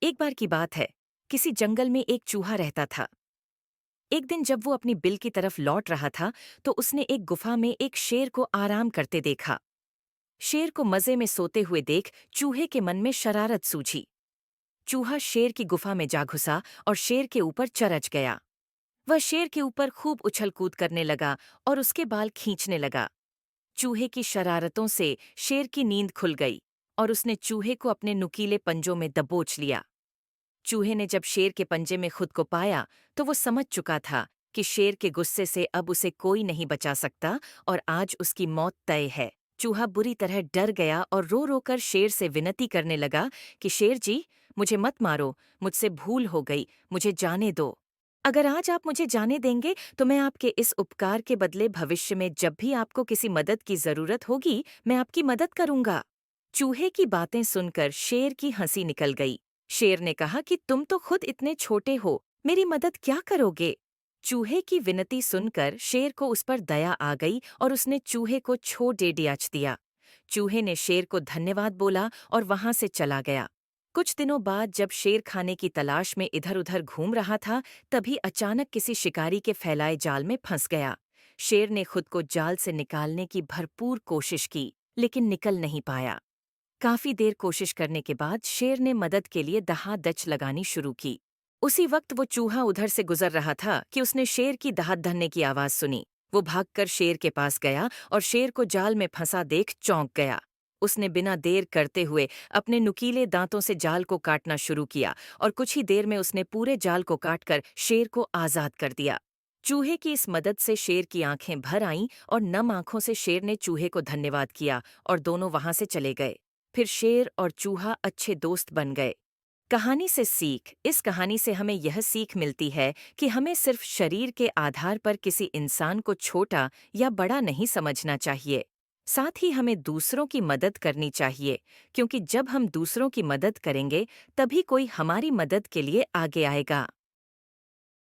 एक बार की बात है, किसी जंगल में एक चूहा रहता था। एक दिन जब वो अपनी बिल की तरफ लौट रहा था, तो उसने एक गुफा में एक शेर को आराम करते देखा। शेर को मजे में सोते हुए देख चूहे के मन में शरारत सूझी। चूहा शेर की गुफा में जा घुसा और शेर के ऊपर चरच गया। वह शेर के ऊपर खूब उछल कूद करने लगा और उसके बाल खींचने लगा। चूहे की शरारतों से शेर की नींद खुल गई और उसने चूहे को अपने नुकीले पंजों में दबोच लिया। चूहे ने जब शेर के पंजे में खुद को पाया, तो वो समझ चुका था कि शेर के गुस्से से अब उसे कोई नहीं बचा सकता और आज उसकी मौत तय है। चूहा बुरी तरह डर गया और रो रो कर शेर से विनती करने लगा कि शेर जी, मुझे मत मारो, मुझसे भूल हो गई, मुझे जाने दो। अगर आज आप मुझे जाने देंगे तो मैं आपके इस उपकार के बदले भविष्य में जब भी आपको किसी मदद की जरूरत होगी, मैं आपकी मदद करूंगा। चूहे की बातें सुनकर शेर की हंसी निकल गई। शेर ने कहा कि तुम तो खुद इतने छोटे हो, मेरी मदद क्या करोगे? चूहे की विनती सुनकर शेर को उस पर दया आ गई और उसने चूहे को छोड़ दियाच दिया। चूहे ने शेर को धन्यवाद बोला और वहां से चला गया। कुछ दिनों बाद जब शेर खाने की तलाश में इधर-उधर घूम रहा था, तभी अचानक किसी शिकारी के फैलाए जाल में फंस गया। शेर ने खुद को जाल से निकालने की भरपूर कोशिश की, लेकिन निकल नहीं पाया। काफी देर कोशिश करने के बाद शेर ने मदद के लिए दहाड़ लगानी शुरू की। उसी वक्त वो चूहा उधर से गुजर रहा था कि उसने शेर की दहाड़ धनने की आवाज सुनी। वो भागकर शेर के पास गया और शेर को जाल में फंसा देख चौंक गया। उसने बिना देर करते हुए अपने नुकीले दांतों से जाल को काटना शुरू किया और कुछ ही देर में उसने पूरे जाल को काटकर शेर को आजाद कर दिया। चूहे की इस मदद से शेर की आंखें भर आईं और नम आंखों से शेर ने चूहे को धन्यवाद किया और दोनों वहां से चले गए। फिर शेर और चूहा अच्छे दोस्त बन गए। कहानी से सीख। इस कहानी से हमें यह सीख मिलती है कि हमें सिर्फ शरीर के आधार पर किसी इंसान को छोटा या बड़ा नहीं समझना चाहिए। साथ ही हमें दूसरों की मदद करनी चाहिए, क्योंकि जब हम दूसरों की मदद करेंगे, तभी कोई हमारी मदद के लिए आगे आएगा।